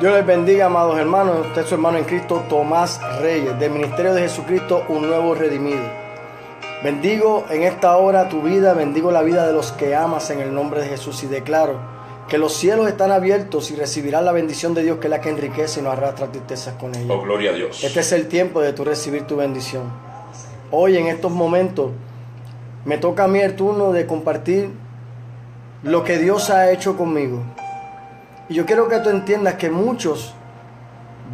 Dios les bendiga, amados hermanos. Usted es su hermano en Cristo, Tomás Reyes, del Ministerio de Jesucristo, un nuevo redimido. Bendigo en esta hora tu vida, bendigo la vida de los que amas en el nombre de Jesús y declaro que los cielos están abiertos y recibirás la bendición de Dios, que es la que enriquece y no arrastra tristezas con ella. Oh, gloria a Dios. Este es el tiempo de tu recibir tu bendición. Hoy, en estos momentos, me toca a mí el turno de compartir lo que Dios ha hecho conmigo. Y yo quiero que tú entiendas que muchos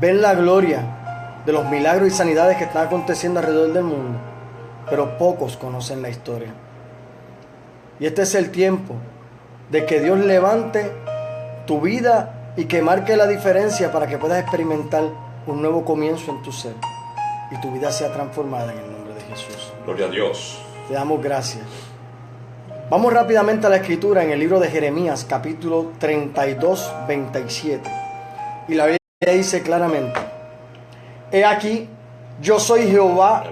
ven la gloria de los milagros y sanidades que están aconteciendo alrededor del mundo, pero pocos conocen la historia. Y este es el tiempo de que Dios levante tu vida y que marque la diferencia para que puedas experimentar un nuevo comienzo en tu ser y tu vida sea transformada en el nombre de Jesús. Gloria a Dios. Te damos gracias. Vamos rápidamente a la escritura en el libro de Jeremías, capítulo 32, 27. Y la Biblia dice claramente: He aquí, yo soy Jehová,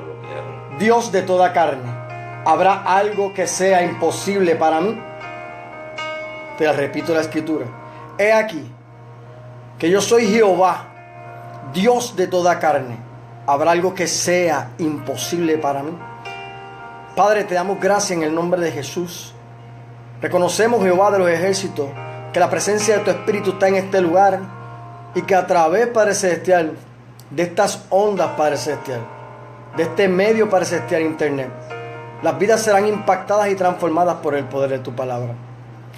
Dios de toda carne. ¿Habrá algo que sea imposible para mí? Te repito la escritura. He aquí, que yo soy Jehová, Dios de toda carne. ¿Habrá algo que sea imposible para mí? Padre, te damos gracias en el nombre de Jesús. Reconocemos, Jehová de los ejércitos, que la presencia de tu Espíritu está en este lugar y que a través, Padre Celestial, de estas ondas, Padre Celestial, de este medio, Padre Celestial, Internet, las vidas serán impactadas y transformadas por el poder de tu palabra.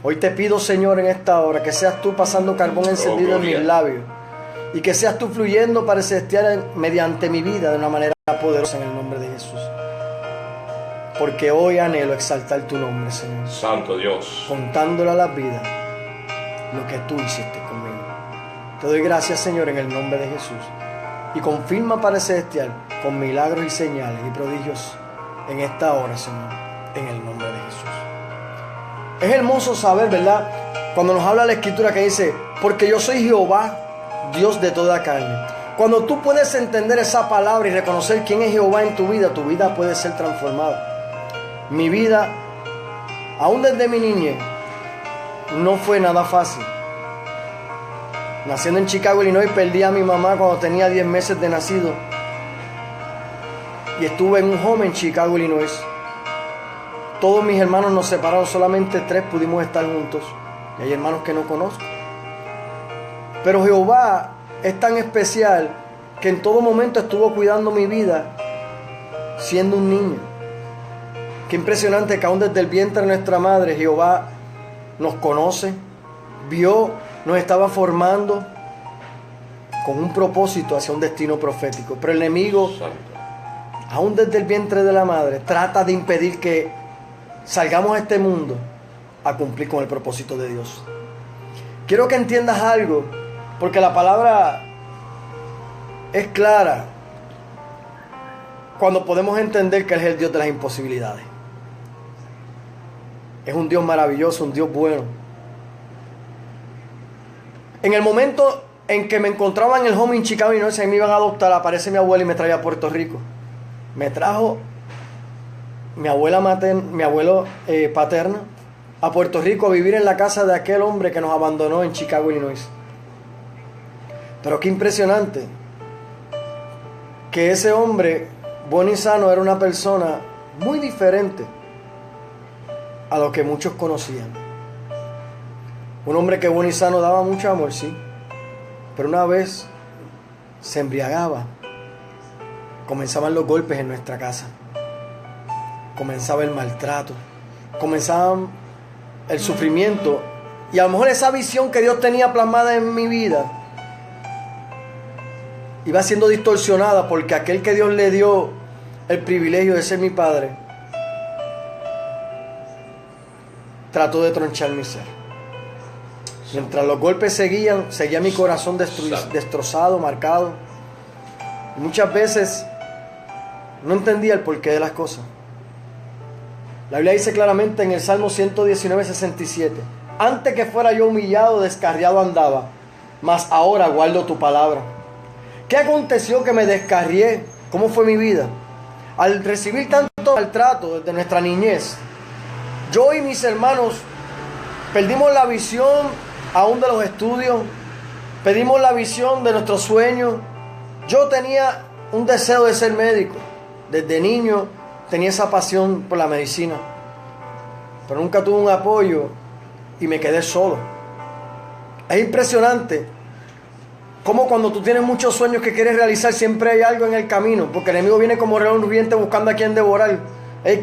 Hoy te pido, Señor, en esta hora, que seas tú pasando carbón encendido en mis labios y que seas tú fluyendo, Padre Celestial, mediante mi vida de una manera poderosa en el nombre de Jesús. Porque hoy anhelo exaltar tu nombre, Señor. Santo Dios. Contándole a las vidas lo que tú hiciste conmigo. Te doy gracias, Señor, en el nombre de Jesús. Y confirma, Padre Celestial, con milagros y señales y prodigios en esta hora, Señor, en el nombre de Jesús. Es hermoso saber, ¿verdad?, cuando nos habla la Escritura que dice: porque yo soy Jehová, Dios de toda carne. Cuando tú puedes entender esa palabra y reconocer quién es Jehová en tu vida puede ser transformada. Mi vida, aún desde mi niñez, no fue nada fácil. Naciendo en Chicago, Illinois, perdí a mi mamá cuando tenía 10 meses de nacido. Y estuve en un home en Chicago, Illinois. Todos mis hermanos nos separaron, solamente 3 pudimos estar juntos. Y hay hermanos que no conozco. Pero Jehová es tan especial que en todo momento estuvo cuidando mi vida siendo un niño. Qué impresionante que aún desde el vientre de nuestra madre Jehová nos conoce, vio, nos estaba formando con un propósito hacia un destino profético. Pero el enemigo, aún desde el vientre de la madre, trata de impedir que salgamos a este mundo a cumplir con el propósito de Dios. Quiero que entiendas algo, porque la palabra es clara cuando podemos entender que Él es el Dios de las imposibilidades. Es un Dios maravilloso, un Dios bueno. En el momento en que me encontraba en el home en Chicago y no sé, me iban a adoptar, aparece mi abuela y me traía a Puerto Rico. Me trajo mi abuelo paterna a Puerto Rico a vivir en la casa de aquel hombre que nos abandonó en Chicago, Illinois. Pero qué impresionante que ese hombre bueno y sano era una persona muy diferente a lo que muchos conocían. Un hombre que bueno y sano daba mucho amor, sí, pero una vez se embriagaba. Comenzaban los golpes en nuestra casa, comenzaba el maltrato, comenzaba el sufrimiento, y a lo mejor esa visión que Dios tenía plasmada en mi vida iba siendo distorsionada porque aquel que Dios le dio el privilegio de ser mi padre trató de tronchar mi ser. Mientras los golpes seguía mi corazón destrozado, marcado. Y muchas veces no entendía el porqué de las cosas. La Biblia dice claramente en el Salmo 119, 67: antes que fuera yo humillado, descarriado andaba, mas ahora guardo tu palabra. ¿Qué aconteció que me descarrié? ¿Cómo fue mi vida? Al recibir tanto maltrato desde nuestra niñez, yo y mis hermanos perdimos la visión aún de los estudios, Pedimos la visión de nuestros sueños. Yo tenía un deseo de ser médico. Desde niño tenía esa pasión por la medicina. Pero nunca tuve un apoyo y me quedé solo. Es impresionante cómo cuando tú tienes muchos sueños que quieres realizar, siempre hay algo en el camino. Porque el enemigo viene como león rugiente buscando a quien devorar. Él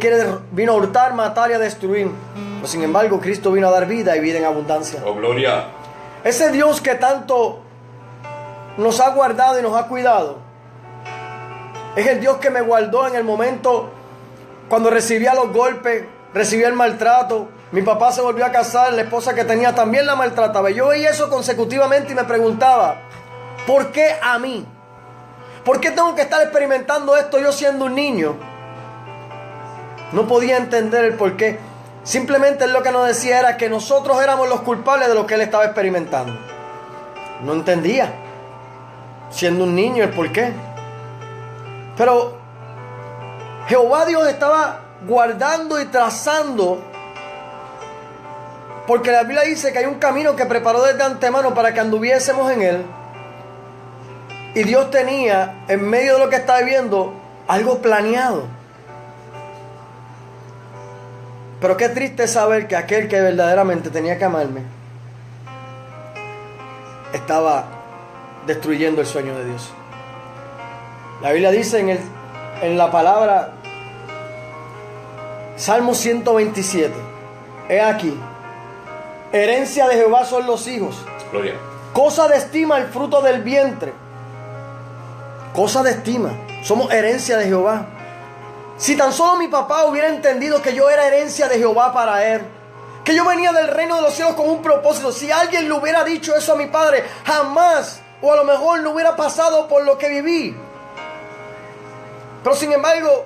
vino a hurtar, matar y a destruir. Pero sin embargo, Cristo vino a dar vida y vida en abundancia. Oh, gloria. Ese Dios que tanto nos ha guardado y nos ha cuidado, es el Dios que me guardó en el momento cuando recibía los golpes, recibía el maltrato. Mi papá se volvió a casar, la esposa que tenía también la maltrataba. Yo veía eso consecutivamente y me preguntaba, ¿por qué a mí? ¿Por qué tengo que estar experimentando esto yo siendo un niño? No podía entender el por qué. Simplemente él lo que nos decía era que nosotros éramos los culpables de lo que él estaba experimentando. No entendía, siendo un niño, el por qué. Pero Jehová Dios estaba guardando y trazando, porque la Biblia dice que hay un camino que preparó desde antemano para que anduviésemos en él. Y Dios tenía, en medio de lo que estaba viviendo, algo planeado. Pero qué triste saber que aquel que verdaderamente tenía que amarme estaba destruyendo el sueño de Dios. La Biblia dice en la palabra Salmo 127, he aquí, herencia de Jehová son los hijos. Gloria. Cosa de estima el fruto del vientre. Cosa de estima. Somos herencia de Jehová. Si tan solo mi papá hubiera entendido que yo era herencia de Jehová para él, que yo venía del reino de los cielos con un propósito, si alguien le hubiera dicho eso a mi padre, jamás, o a lo mejor no hubiera pasado por lo que viví. Pero sin embargo,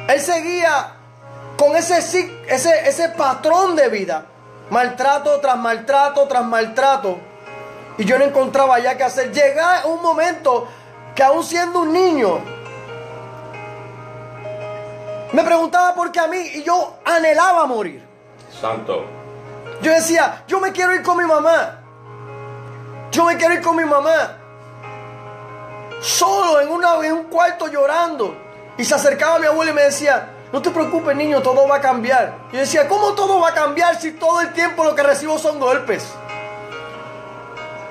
él seguía con ese patrón de vida, maltrato tras maltrato tras maltrato, y yo no encontraba ya qué hacer. Llegué a un momento que, aún siendo un niño, me preguntaba por qué a mí, y yo anhelaba morir. Santo. Yo decía, yo me quiero ir con mi mamá. Yo me quiero ir con mi mamá. Solo en un cuarto llorando. Y se acercaba a mi abuela y me decía, no te preocupes, niño, todo va a cambiar. Y yo decía, ¿cómo todo va a cambiar si todo el tiempo lo que recibo son golpes?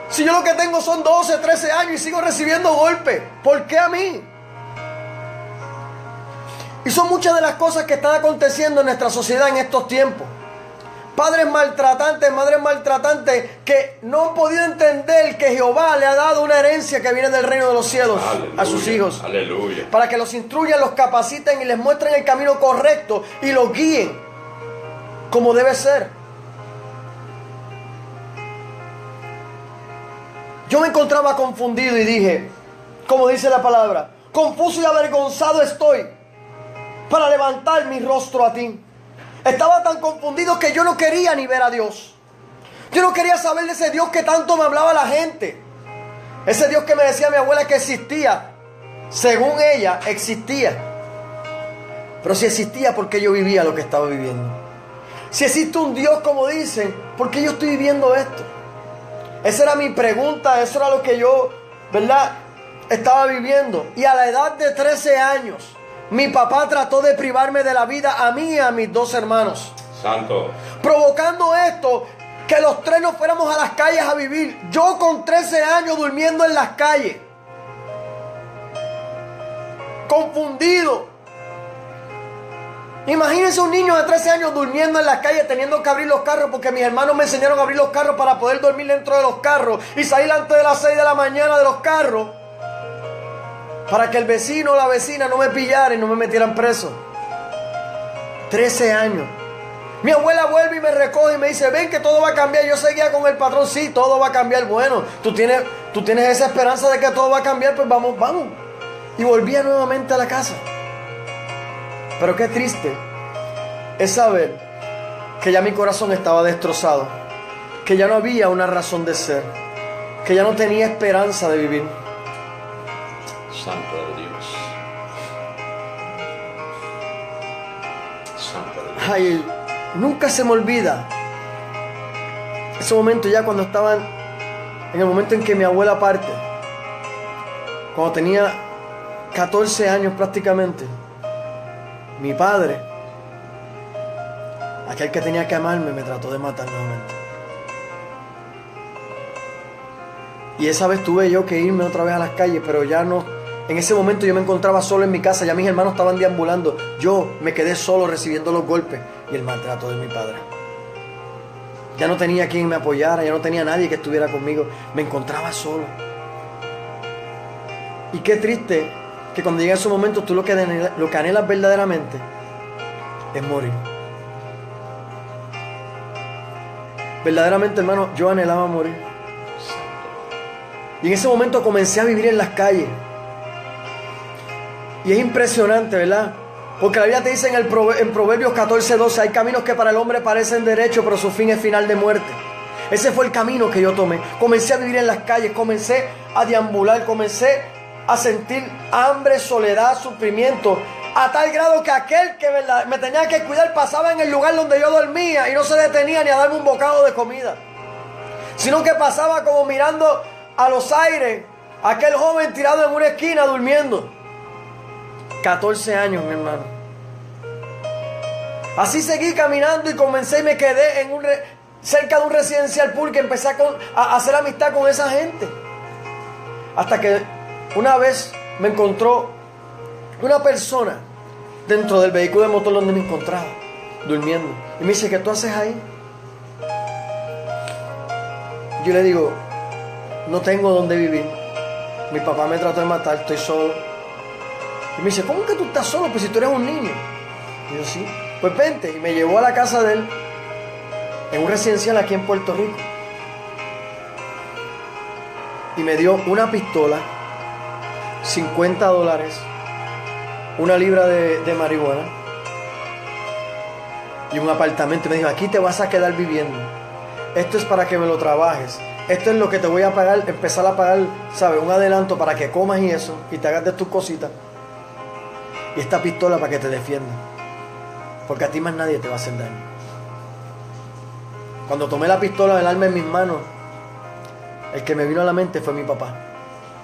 Si yo lo que tengo son 12, 13 años y sigo recibiendo golpes, ¿por qué a mí? Y son muchas de las cosas que están aconteciendo en nuestra sociedad en estos tiempos. Padres maltratantes, madres maltratantes, que no han podido entender que Jehová le ha dado una herencia que viene del reino de los cielos. Aleluya, a sus hijos. Aleluya. Para que los instruyan, los capaciten y les muestren el camino correcto y los guíen como debe ser. Yo me encontraba confundido y dije, como dice la palabra, confuso y avergonzado estoy para levantar mi rostro a ti. Estaba tan confundido que yo no quería ni ver a Dios. Yo no quería saber de ese Dios que tanto me hablaba la gente. Ese Dios que me decía mi abuela que existía. Según ella, existía. Pero si existía, ¿por qué yo vivía lo que estaba viviendo? Si existe un Dios como dicen, ¿por qué yo estoy viviendo esto? Esa era mi pregunta, eso era lo que yo, ¿verdad?, estaba viviendo. Y a la edad de 13 años, mi papá trató de privarme de la vida a mí y a mis dos hermanos. Santo. Provocando esto, que los tres nos fuéramos a las calles a vivir. Yo con 13 años durmiendo en las calles. Confundido. Imagínense un niño de 13 años durmiendo en las calles, teniendo que abrir los carros, porque mis hermanos me enseñaron a abrir los carros para poder dormir dentro de los carros y salir antes de las 6 de la mañana de los carros, para que el vecino o la vecina no me pillara y no me metieran preso. 13 años. Mi abuela vuelve y me recoge y me dice, ven que todo va a cambiar. Yo seguía con el patrón, sí, todo va a cambiar. Bueno, tú tienes esa esperanza de que todo va a cambiar, pues vamos. Y volvía nuevamente a la casa. Pero qué triste es saber que ya mi corazón estaba destrozado, que ya no había una razón de ser, que ya no tenía esperanza de vivir. Santo de Dios. Santo de Dios. Ay, nunca se me olvida ese momento ya cuando estaban en el momento en que mi abuela parte, cuando tenía 14 años prácticamente, mi padre, aquel que tenía que amarme, me trató de matar nuevamente. Y esa vez tuve yo que irme otra vez a las calles, pero ya no. En ese momento yo me encontraba solo en mi casa, ya mis hermanos estaban deambulando. Yo me quedé solo recibiendo los golpes y el maltrato de mi padre. Ya no tenía quien me apoyara, ya no tenía nadie que estuviera conmigo. Me encontraba solo. Y qué triste que cuando llega ese momento tú lo que anhelas verdaderamente es morir. Verdaderamente, hermano, yo anhelaba morir. Y en ese momento comencé a vivir en las calles. Y es impresionante, ¿verdad? Porque la Biblia te dice en Proverbios 14:12, hay caminos que para el hombre parecen derechos, pero su fin es final de muerte. Ese fue el camino que yo tomé. Comencé a vivir en las calles, comencé a deambular, comencé a sentir hambre, soledad, sufrimiento, a tal grado que aquel que me tenía que cuidar pasaba en el lugar donde yo dormía y no se detenía ni a darme un bocado de comida, sino que pasaba como mirando a los aires, aquel joven tirado en una esquina durmiendo. 14 años, mi hermano. Así seguí caminando y comencé y me quedé cerca de un residencial público y empecé a hacer amistad con esa gente. Hasta que una vez me encontró una persona dentro del vehículo de motor donde me encontraba, durmiendo. Y me dice, ¿qué tú haces ahí? Yo le digo, no tengo dónde vivir. Mi papá me trató de matar, estoy solo. Y me dice, ¿cómo que tú estás solo? Pues si tú eres un niño. Y yo, sí. Pues vente. Y me llevó a la casa de él, en un residencial aquí en Puerto Rico. Y me dio una pistola, $50, una libra de marihuana y un apartamento. Y me dijo, aquí te vas a quedar viviendo. Esto es para que me lo trabajes. Esto es lo que te voy a pagar, empezar a pagar, ¿sabes? Un adelanto para que comas y eso, y te hagas de tus cositas. Y esta pistola para que te defienda. Porque a ti más nadie te va a hacer daño. Cuando tomé la pistola del arma en mis manos, el que me vino a la mente fue mi papá.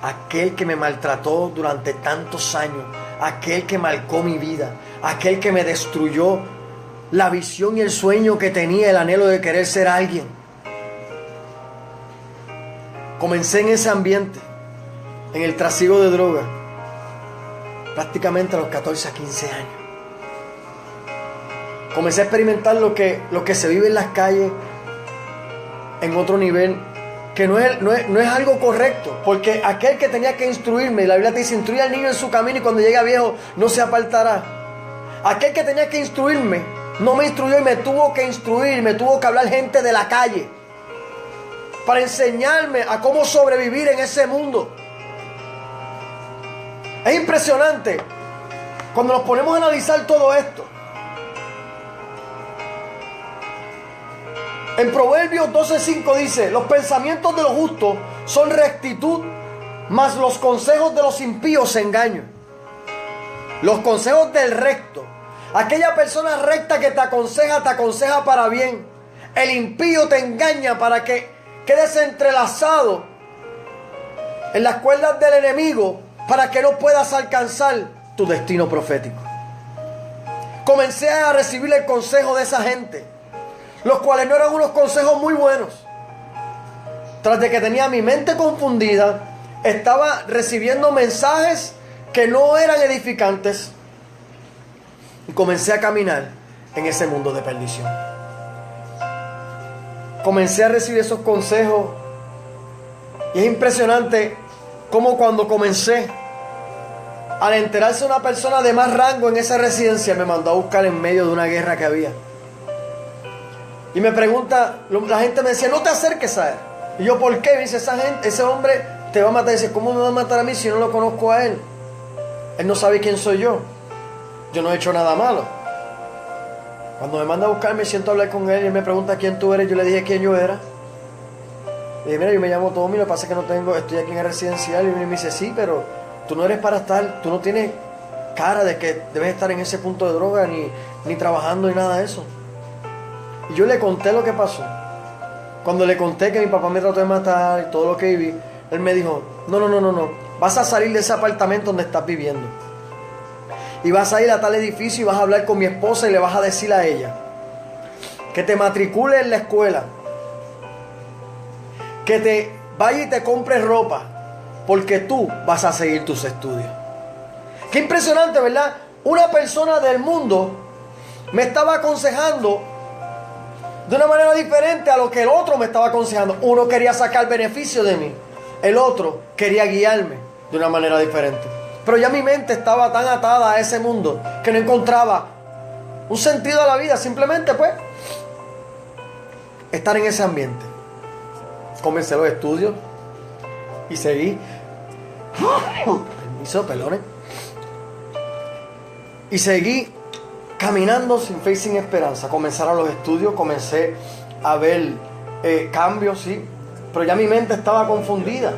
Aquel que me maltrató durante tantos años. Aquel que marcó mi vida. Aquel que me destruyó la visión y el sueño que tenía, el anhelo de querer ser alguien. Comencé en ese ambiente, en el trasiego de droga, prácticamente a los 14 a 15 años. Comencé a experimentar lo que se vive en las calles en otro nivel, que no es algo correcto, porque aquel que tenía que instruirme, la Biblia te dice, instruye al niño en su camino y cuando llegue a viejo no se apartará. Aquel que tenía que instruirme, no me instruyó y me tuvo que instruir, me tuvo que hablar gente de la calle, para enseñarme a cómo sobrevivir en ese mundo. Es impresionante cuando nos ponemos a analizar todo esto. En Proverbios 12:5 dice, los pensamientos de los justos son rectitud, mas los consejos de los impíos engaño. Los consejos del recto, aquella persona recta que te aconseja para bien. El impío te engaña para que quedes entrelazado en las cuerdas del enemigo, para que no puedas alcanzar tu destino profético. Comencé a recibir el consejo de esa gente, los cuales no eran unos consejos muy buenos. Tras de que tenía mi mente confundida, estaba recibiendo mensajes que no eran edificantes y comencé a caminar en ese mundo de perdición. Comencé a recibir esos consejos y es impresionante cómo cuando comencé, al enterarse una persona de más rango en esa residencia, me mandó a buscar en medio de una guerra que había. Y me pregunta, la gente me decía, no te acerques a él. Y yo, ¿por qué? Me dice, ese hombre te va a matar. Y dice, ¿cómo me va a matar a mí si no lo conozco a él? Él no sabe quién soy yo. Yo no he hecho nada malo. Cuando me manda a buscar, me siento a hablar con él y él me pregunta quién tú eres. Yo le dije quién yo era. Le dije, mira, yo me llamo Tommy, lo que pasa es que estoy aquí en el residencial. Y me dice, sí, pero tú no eres para estar, tú no tienes cara de que debes estar en ese punto de droga, ni trabajando ni nada de eso. Y yo le conté lo que pasó. Cuando le conté que mi papá me trató de matar y todo lo que viví, él me dijo, no, vas a salir de ese apartamento donde estás viviendo. Y vas a ir a tal edificio y vas a hablar con mi esposa y le vas a decir a ella que te matricule en la escuela, que te vaya y te compre ropa, porque tú vas a seguir tus estudios. Qué impresionante, ¿verdad? Una persona del mundo me estaba aconsejando de una manera diferente a lo que el otro me estaba aconsejando. Uno quería sacar beneficio de mí, el otro quería guiarme de una manera diferente. Pero ya mi mente estaba tan atada a ese mundo que no encontraba un sentido a la vida. Simplemente pues estar en ese ambiente. Comencé los estudios y seguí. Permiso, pelones. Y seguí caminando sin fe y sin esperanza. Comenzaron los estudios, comencé a ver cambios, sí. Pero ya mi mente estaba confundida.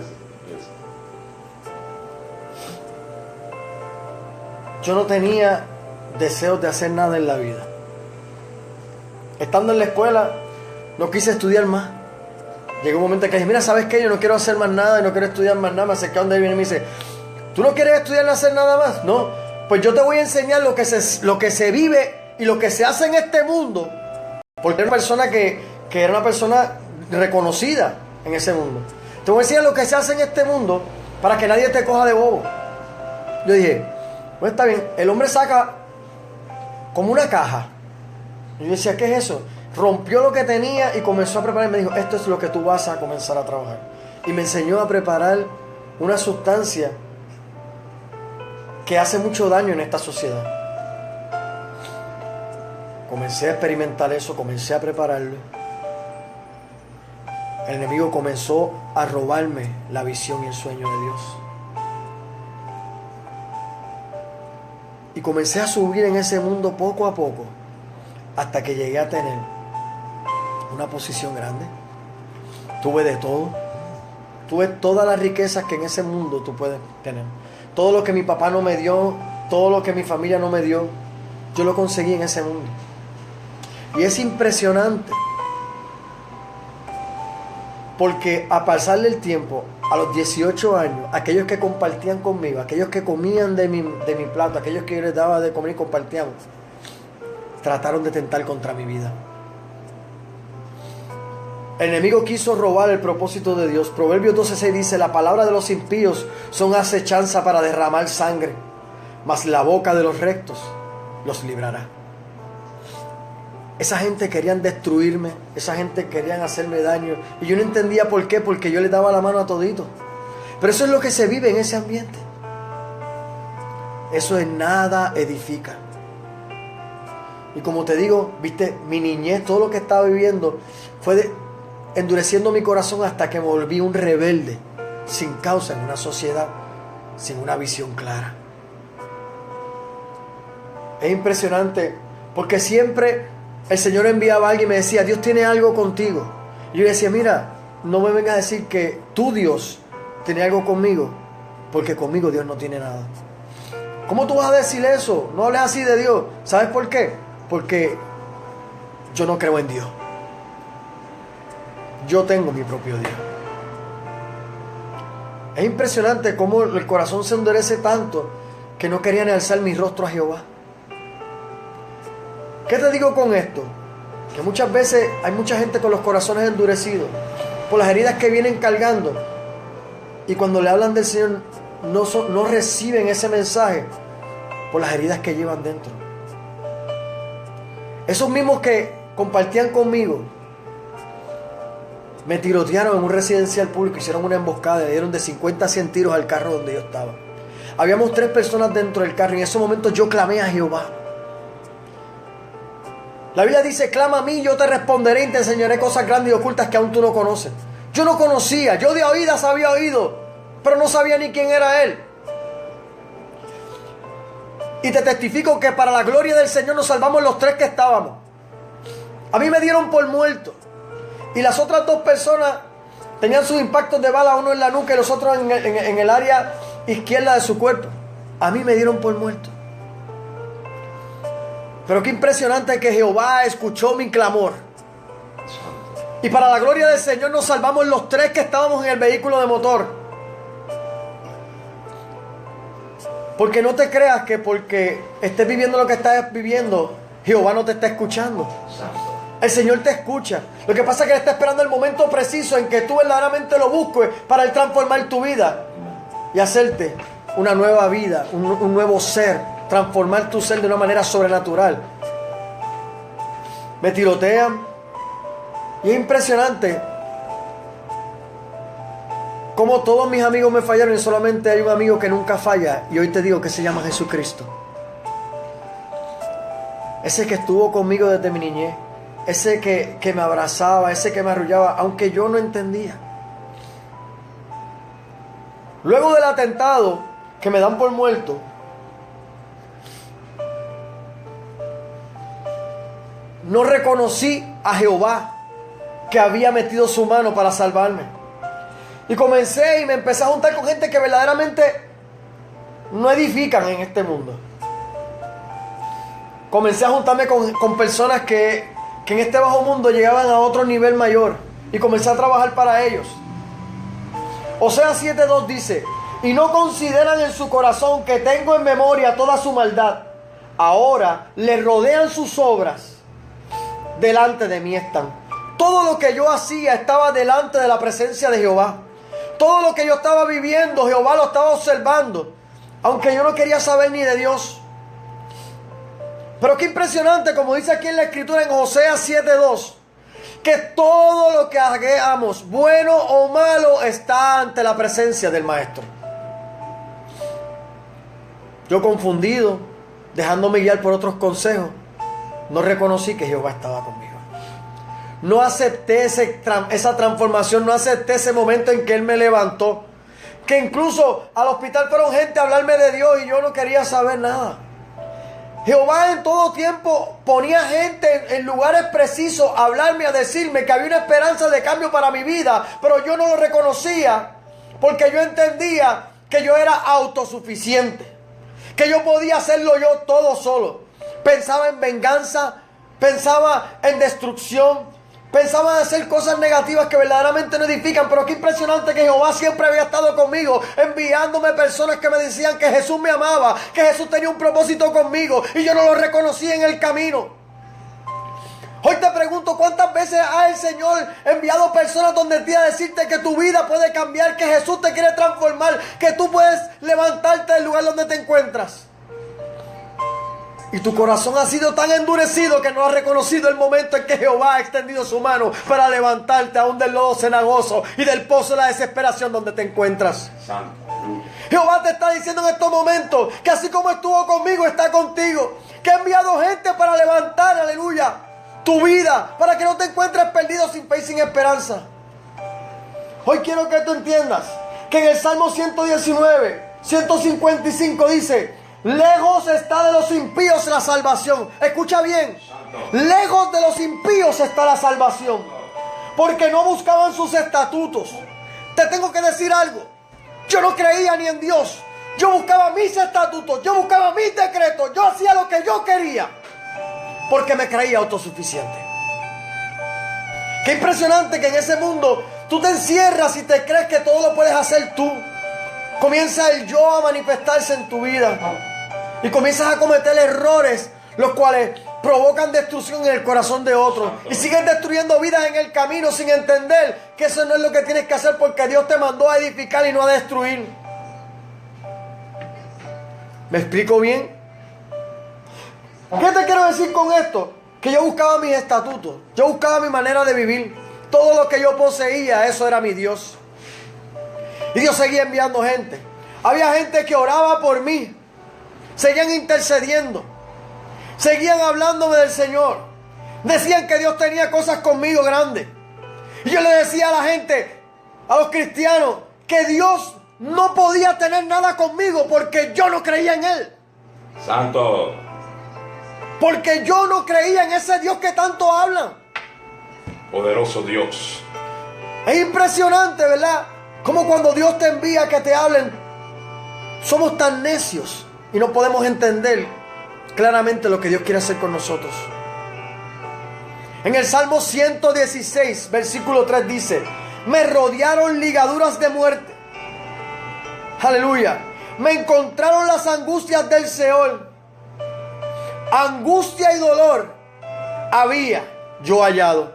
Yo no tenía deseos de hacer nada en la vida. Estando en la escuela, no quise estudiar más. Llegó un momento en que dije, mira, ¿sabes qué? Yo no quiero hacer más nada y no quiero estudiar más nada. Me acerqué a donde él viene y me dice, ¿tú no quieres estudiar ni hacer nada más? No, pues yo te voy a enseñar lo que se vive y lo que se hace en este mundo. Porque era una persona que era una persona reconocida en ese mundo. Te voy a enseñar lo que se hace en este mundo para que nadie te coja de bobo. Yo dije, pues está bien. El hombre saca como una caja. Y yo decía, ¿qué es eso? Rompió lo que tenía y comenzó a preparar. Y me dijo, esto es lo que tú vas a comenzar a trabajar. Y me enseñó a preparar una sustancia que hace mucho daño en esta sociedad. Comencé a experimentar eso, comencé a prepararlo. El enemigo comenzó a robarme la visión y el sueño de Dios. Y comencé a subir en ese mundo poco a poco, hasta que llegué a tener una posición grande. Tuve de todo. Tuve todas las riquezas que en ese mundo tú puedes tener. Todo lo que mi papá no me dio, todo lo que mi familia no me dio, yo lo conseguí en ese mundo. Y es impresionante, porque a pasar del tiempo, a los 18 años, aquellos que compartían conmigo, aquellos que comían de mi plato, aquellos que yo les daba de comer y compartíamos, trataron de tentar contra mi vida. El enemigo quiso robar el propósito de Dios. Proverbios 12:6 dice, la palabra de los impíos son acechanza para derramar sangre, mas la boca de los rectos los librará. Esa gente querían destruirme, esa gente querían hacerme daño, y yo no entendía por qué, porque yo les daba la mano a todito. Pero eso es lo que se vive en ese ambiente. Eso en nada edifica. Y como te digo, viste, mi niñez, todo lo que estaba viviendo fue endureciendo mi corazón hasta que me volví un rebelde sin causa en una sociedad sin una visión clara. Es impresionante porque siempre el Señor enviaba a alguien y me decía, Dios tiene algo contigo. Y yo decía, mira, no me vengas a decir que tú, Dios, tiene algo conmigo, porque conmigo Dios no tiene nada. ¿Cómo tú vas a decir eso? No hables así de Dios. ¿Sabes por qué? Porque yo no creo en Dios. Yo tengo mi propio Dios. Es impresionante cómo el corazón se endurece tanto que no quería ni alzar mi rostro a Jehová. ¿Qué te digo con esto? Que muchas veces hay mucha gente con los corazones endurecidos por las heridas que vienen cargando, y cuando le hablan del Señor no reciben ese mensaje por las heridas que llevan dentro. Esos mismos que compartían conmigo me tirotearon en un residencial público, hicieron una emboscada, le dieron de 50 a 100 tiros al carro donde yo estaba. Habíamos 3 personas dentro del carro y en ese momento yo clamé a Jehová. La Biblia dice, clama a mí, yo te responderé y te enseñaré cosas grandes y ocultas que aún tú no conoces. Yo no conocía, yo de oídas había oído, pero no sabía ni quién era Él. Y te testifico que para la gloria del Señor nos salvamos los 3 que estábamos. A mí me dieron por muerto. Y las otras 2 personas tenían sus impactos de bala, uno en la nuca y los otros en el área izquierda de su cuerpo. A mí me dieron por muerto. Pero qué impresionante que Jehová escuchó mi clamor Y para la gloria del Señor nos salvamos los 3 que estábamos en el vehículo de motor. Porque no te creas que porque estés viviendo lo que estás viviendo, Jehová no te está escuchando. El Señor te escucha. Lo que pasa es que Él está esperando el momento preciso en que tú verdaderamente lo busques para Él transformar tu vida y hacerte una nueva vida, un nuevo ser, transformar tu ser de una manera sobrenatural. Me tirotean y es impresionante como todos mis amigos me fallaron y solamente hay un amigo que nunca falla, y hoy te digo que se llama Jesucristo. Ese que estuvo conmigo desde mi niñez, ese que me abrazaba, ese que me arrullaba, aunque yo no entendía. Luego del atentado, que me dan por muerto, no reconocí a Jehová que había metido su mano para salvarme. Y comencé y me empecé a juntar con gente que verdaderamente no edifican en este mundo. Comencé a juntarme con personas que en este bajo mundo llegaban a otro nivel mayor. Y comencé a trabajar para ellos. Oseas 7:2 dice: y no consideran en su corazón que tengo en memoria toda su maldad. Ahora le rodean sus obras. Delante de mí están. Todo lo que yo hacía estaba delante de la presencia de Jehová. Todo lo que yo estaba viviendo, Jehová lo estaba observando. Aunque yo no quería saber ni de Dios. Pero qué impresionante, como dice aquí en la escritura en Oseas 7:2, que todo lo que hagamos, bueno o malo, está ante la presencia del Maestro. Yo confundido, dejándome guiar por otros consejos, no reconocí que Jehová estaba conmigo. No acepté esa transformación, no acepté ese momento en que Él me levantó. Que incluso al hospital fueron gente a hablarme de Dios y yo no quería saber nada. Jehová en todo tiempo ponía gente en lugares precisos a hablarme, a decirme que había una esperanza de cambio para mi vida, pero yo no lo reconocía porque yo entendía que yo era autosuficiente, que yo podía hacerlo yo todo solo. Pensaba en venganza, pensaba en destrucción, pensaba en hacer cosas negativas que verdaderamente no edifican. Pero qué impresionante que Jehová siempre había estado conmigo, enviándome personas que me decían que Jesús me amaba, que Jesús tenía un propósito conmigo, y yo no lo reconocía en el camino. Hoy te pregunto, ¿cuántas veces ha el Señor enviado personas donde ti a decirte que tu vida puede cambiar, que Jesús te quiere transformar, que tú puedes levantarte del lugar donde te encuentras? Y tu corazón ha sido tan endurecido que no has reconocido el momento en que Jehová ha extendido su mano para levantarte aún del lodo cenagoso y del pozo de la desesperación donde te encuentras. Santo. Jehová te está diciendo en estos momentos que así como estuvo conmigo, está contigo. Que ha enviado gente para levantar, aleluya, tu vida, para que no te encuentres perdido, sin fe y sin esperanza. Hoy quiero que tú entiendas que en el Salmo 119, 155 dice: lejos está de los impíos la salvación. Escucha bien. Lejos de los impíos está la salvación, porque no buscaban sus estatutos. Te tengo que decir algo. Yo no creía ni en Dios. Yo buscaba mis estatutos, yo buscaba mis decretos, yo hacía lo que yo quería, porque me creía autosuficiente. Qué impresionante que en ese mundo tú te encierras y te crees que todo lo puedes hacer tú. Comienza el yo a manifestarse en tu vida. Y comienzas a cometer errores, los cuales provocan destrucción en el corazón de otros. Y sigues destruyendo vidas en el camino sin entender que eso no es lo que tienes que hacer, porque Dios te mandó a edificar y no a destruir. ¿Me explico bien? ¿Qué te quiero decir con esto? Que yo buscaba mis estatutos, yo buscaba mi manera de vivir. Todo lo que yo poseía, eso era mi Dios. Y Dios seguía enviando gente. Había gente que oraba por mí. Seguían intercediendo. Seguían hablándome del Señor. Decían que Dios tenía cosas conmigo grandes. Y yo le decía a la gente, a los cristianos, que Dios no podía tener nada conmigo porque yo no creía en Él. Santo. Porque yo no creía en ese Dios que tanto hablan. Poderoso Dios. Es impresionante, ¿verdad? Como cuando Dios te envía a que te hablen, somos tan necios y no podemos entender claramente lo que Dios quiere hacer con nosotros. En el Salmo 116, versículo 3 dice: me rodearon ligaduras de muerte. Aleluya. Me encontraron las angustias del Seol. Angustia y dolor había yo hallado.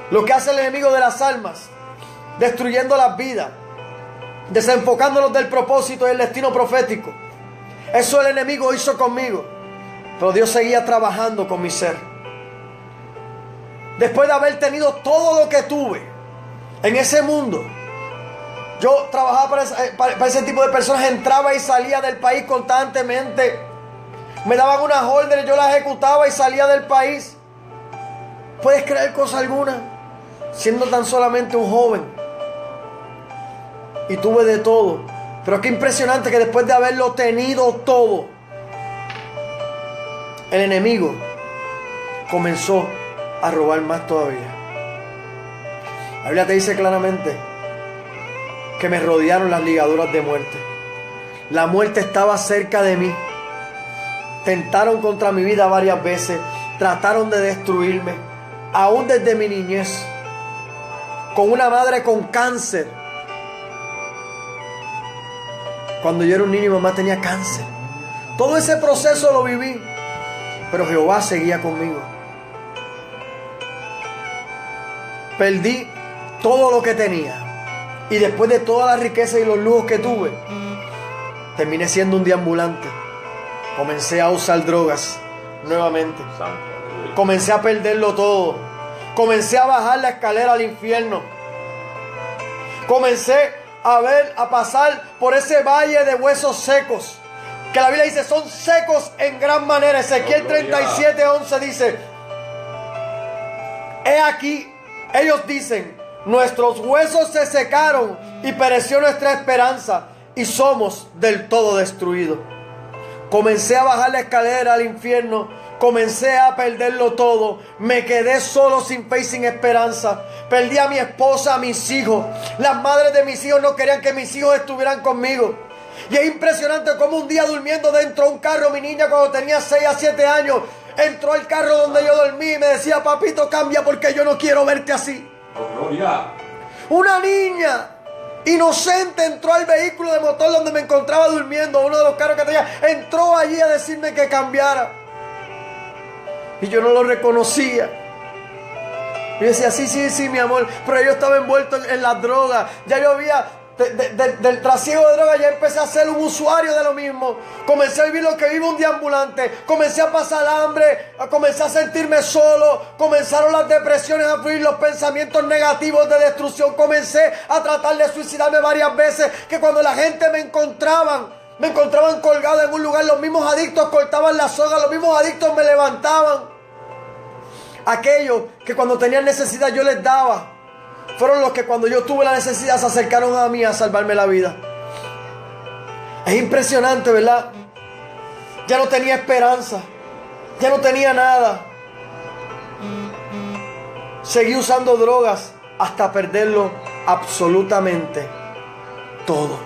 Lo que hace el enemigo de las almas, destruyendo las vidas, desenfocándonos del propósito y el destino profético. Eso el enemigo hizo conmigo, pero Dios seguía trabajando con mi ser. Después de haber tenido todo lo que tuve en ese mundo, yo trabajaba para ese tipo de personas, entraba y salía del país constantemente. Me daban unas órdenes, yo las ejecutaba y salía del país. ¿Puedes creer cosa alguna? Siendo tan solamente un joven. Y tuve de todo. Pero qué impresionante que después de haberlo tenido todo, el enemigo comenzó a robar más todavía. La Biblia te dice claramente que me rodearon las ligaduras de muerte. La muerte estaba cerca de mí. Tentaron contra mi vida varias veces. Trataron de destruirme. Aún desde mi niñez. Con una madre con cáncer. Cuando yo era un niño, mi mamá tenía cáncer. Todo ese proceso lo viví. Pero Jehová seguía conmigo. Perdí todo lo que tenía. Y después de toda la riqueza y los lujos que tuve, terminé siendo un deambulante. Comencé a usar drogas nuevamente. Comencé a perderlo todo. Comencé a bajar la escalera al infierno. Comencé a pasar por ese valle de huesos secos. Que la Biblia dice, son secos en gran manera. Ezequiel 37:11 dice: he aquí, ellos dicen, nuestros huesos se secaron y pereció nuestra esperanza y somos del todo destruidos. Comencé a bajar la escalera al infierno. Comencé a perderlo todo. Me quedé solo, sin fe y sin esperanza. Perdí a mi esposa, a mis hijos. Las madres de mis hijos no querían que mis hijos estuvieran conmigo. Y es impresionante cómo un día durmiendo dentro de un carro, mi niña cuando tenía 6 a 7 años, entró al carro donde yo dormí y me decía: papito, cambia porque yo no quiero verte así. Oh, gloria. Una niña inocente entró al vehículo de motor donde me encontraba durmiendo, uno de los carros que tenía, entró allí a decirme que cambiara. Y yo no lo reconocía. Y decía: sí, mi amor. Pero yo estaba envuelto en las drogas. Ya yo había, del trasiego de drogas, ya empecé a ser un usuario de lo mismo. Comencé a vivir lo que vive un deambulante. Comencé a pasar hambre. Comencé a sentirme solo. Comenzaron las depresiones a fluir, los pensamientos negativos de destrucción. Comencé a tratar de suicidarme varias veces. Que cuando la gente me encontraban colgado en un lugar, los mismos adictos cortaban la soga, los mismos adictos me levantaban. Aquellos que cuando tenían necesidad yo les daba, fueron los que cuando yo tuve la necesidad se acercaron a mí a salvarme la vida. Es impresionante, ¿verdad? Ya no tenía esperanza, ya no tenía nada. Seguí usando drogas hasta perderlo absolutamente todo.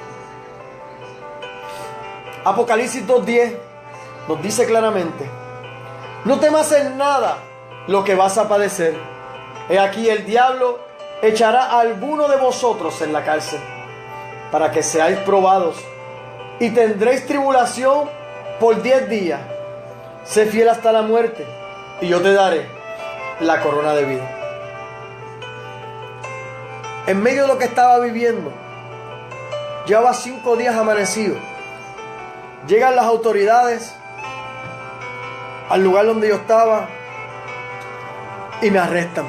Apocalipsis 2:10 nos dice claramente: no temas en nada lo que vas a padecer. He aquí, el diablo echará a alguno de vosotros en la cárcel para que seáis probados y tendréis tribulación por 10 días. Sé fiel hasta la muerte y yo te daré la corona de vida. En medio de lo que estaba viviendo, llevaba 5 días amanecido. Llegan las autoridades al lugar donde yo estaba y me arrestan.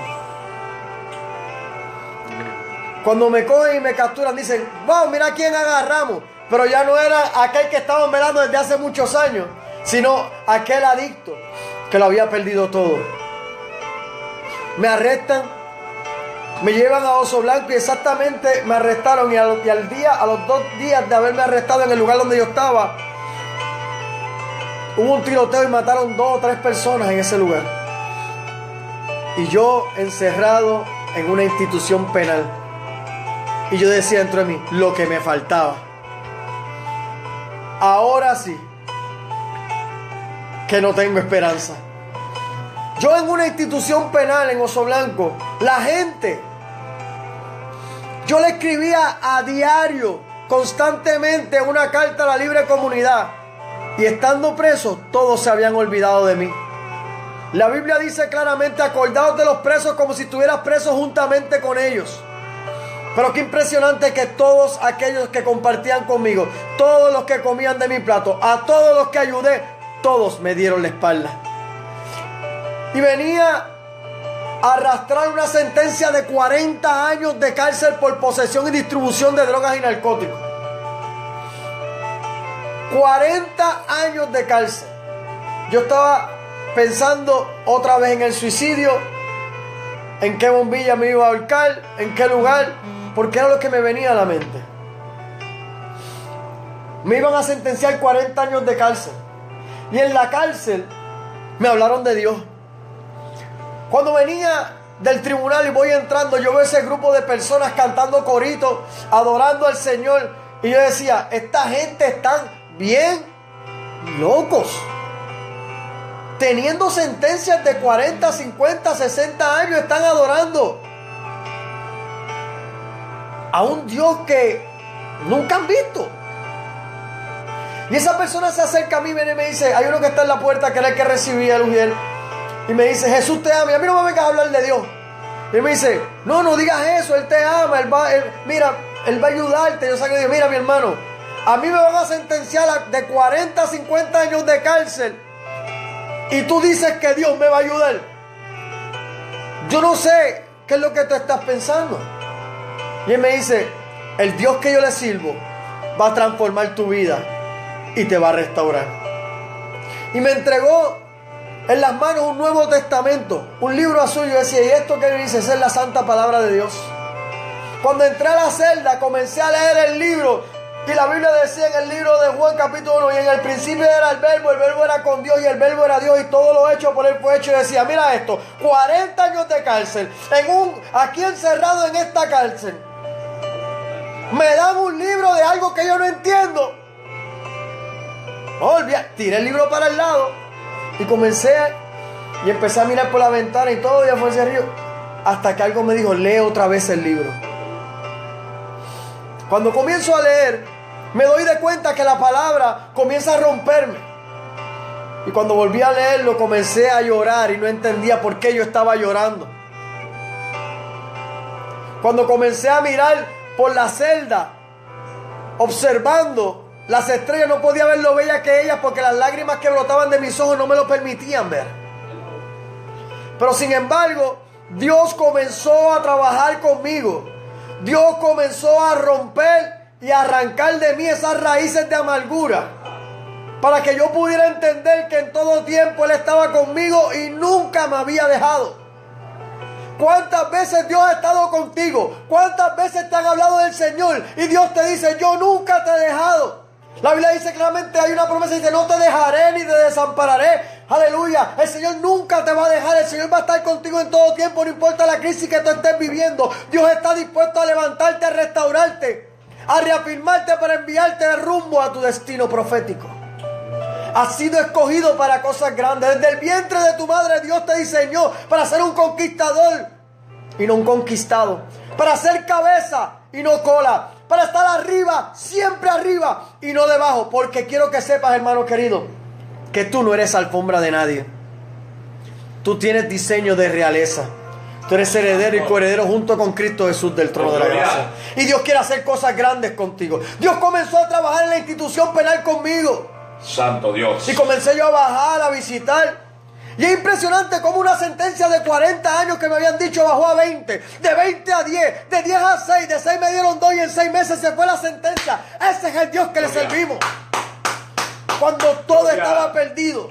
Cuando me cogen y me capturan, dicen: wow, mira quién agarramos. Pero ya no era aquel que estaban velando desde hace muchos años, sino aquel adicto que lo había perdido todo. Me arrestan, me llevan a Oso Blanco y exactamente me arrestaron. Y a los 2 días de haberme arrestado en el lugar donde yo estaba, hubo un tiroteo y mataron 2 o 3 personas en ese lugar. Y yo encerrado en una institución penal. Y yo decía dentro de mí: lo que me faltaba. Ahora sí que no tengo esperanza. Yo en una institución penal en Oso Blanco, la gente, yo le escribía a diario, constantemente, una carta a la libre comunidad. Y estando presos, todos se habían olvidado de mí. La Biblia dice claramente: acordaos de los presos como si estuvieras preso juntamente con ellos. Pero qué impresionante que todos aquellos que compartían conmigo, todos los que comían de mi plato, a todos los que ayudé, todos me dieron la espalda. Y venía a arrastrar una sentencia de 40 años de cárcel por posesión y distribución de drogas y narcóticos. 40 años de cárcel. Yo estaba pensando otra vez en el suicidio, en qué bombilla me iba a ahorcar, en qué lugar, porque era lo que me venía a la mente. Me iban a sentenciar 40 años de cárcel. Y en la cárcel me hablaron de Dios. Cuando venía del tribunal y voy entrando, yo veo ese grupo de personas cantando coritos, adorando al Señor. Y yo decía: esta gente están bien locos. Teniendo sentencias de 40, 50, 60 años, están adorando a un Dios que nunca han visto. Y esa persona se acerca a mí, viene y me dice: hay uno que está en la puerta que era el que recibía el Ujiel, y me dice: Jesús te ama. Y a mí no me vengas a hablar de Dios. Y me dice: no digas eso, Él te ama, Él va a ayudarte. Yo salgo y digo: mira, mi hermano, a mí me van a sentenciar de 40 a 50 años de cárcel, y tú dices que Dios me va a ayudar. Yo no sé qué es lo que tú estás pensando. Y él me dice: el Dios que yo le sirvo va a transformar tu vida y te va a restaurar. Y me entregó en las manos un Nuevo Testamento, un libro azul. Yo decía: ¿y esto qué dice? Esa es la santa palabra de Dios. Cuando entré a la celda, comencé a leer el libro. Y la Biblia decía en el libro de Juan capítulo 1: y en el principio era el verbo era con Dios, y el verbo era Dios, y todo lo hecho por él fue hecho. Y decía: mira esto, 40 años de cárcel, aquí encerrado en esta cárcel, me dan un libro de algo que yo no entiendo. Tiré el libro para el lado y empecé a mirar por la ventana, y todo ya fue ese río, hasta que algo me dijo: lee otra vez el libro. Cuando comienzo a leer, me doy de cuenta que la palabra comienza a romperme. Y cuando volví a leerlo, comencé a llorar y no entendía por qué yo estaba llorando. Cuando comencé a mirar por la celda, observando las estrellas, no podía ver lo bella que ellas, porque las lágrimas que brotaban de mis ojos no me lo permitían ver. Pero sin embargo, Dios comenzó a trabajar conmigo. Dios comenzó a romper y a arrancar de mí esas raíces de amargura, para que yo pudiera entender que en todo tiempo Él estaba conmigo y nunca me había dejado. ¿Cuántas veces Dios ha estado contigo? ¿Cuántas veces te han hablado del Señor y Dios te dice: yo nunca te he dejado? La Biblia dice claramente, hay una promesa, dice: no te dejaré ni te desampararé. Aleluya. El Señor nunca te va a dejar. El Señor va a estar contigo en todo tiempo, no importa la crisis que tú estés viviendo. Dios está dispuesto a levantarte, a restaurarte, a reafirmarte, para enviarte rumbo a tu destino profético. Has sido escogido para cosas grandes. Desde el vientre de tu madre Dios te diseñó para ser un conquistador y no un conquistado, para ser cabeza y no cola, para estar arriba, siempre arriba y no debajo. Porque quiero que sepas, hermano querido, que tú no eres alfombra de nadie. Tú tienes diseño de realeza. Tú eres heredero y coheredero junto con Cristo Jesús del trono de la gracia. Y Dios quiere hacer cosas grandes contigo. Dios comenzó a trabajar en la institución penal conmigo. Santo Dios. Y comencé yo a bajar, a visitar. Y es impresionante cómo una sentencia de 40 años que me habían dicho bajó a 20, de 20 a 10, de 10 a 6, de 6 me dieron 2 y en 6 meses se fue la sentencia. Ese es el Dios que le servimos. Cuando todo estaba perdido,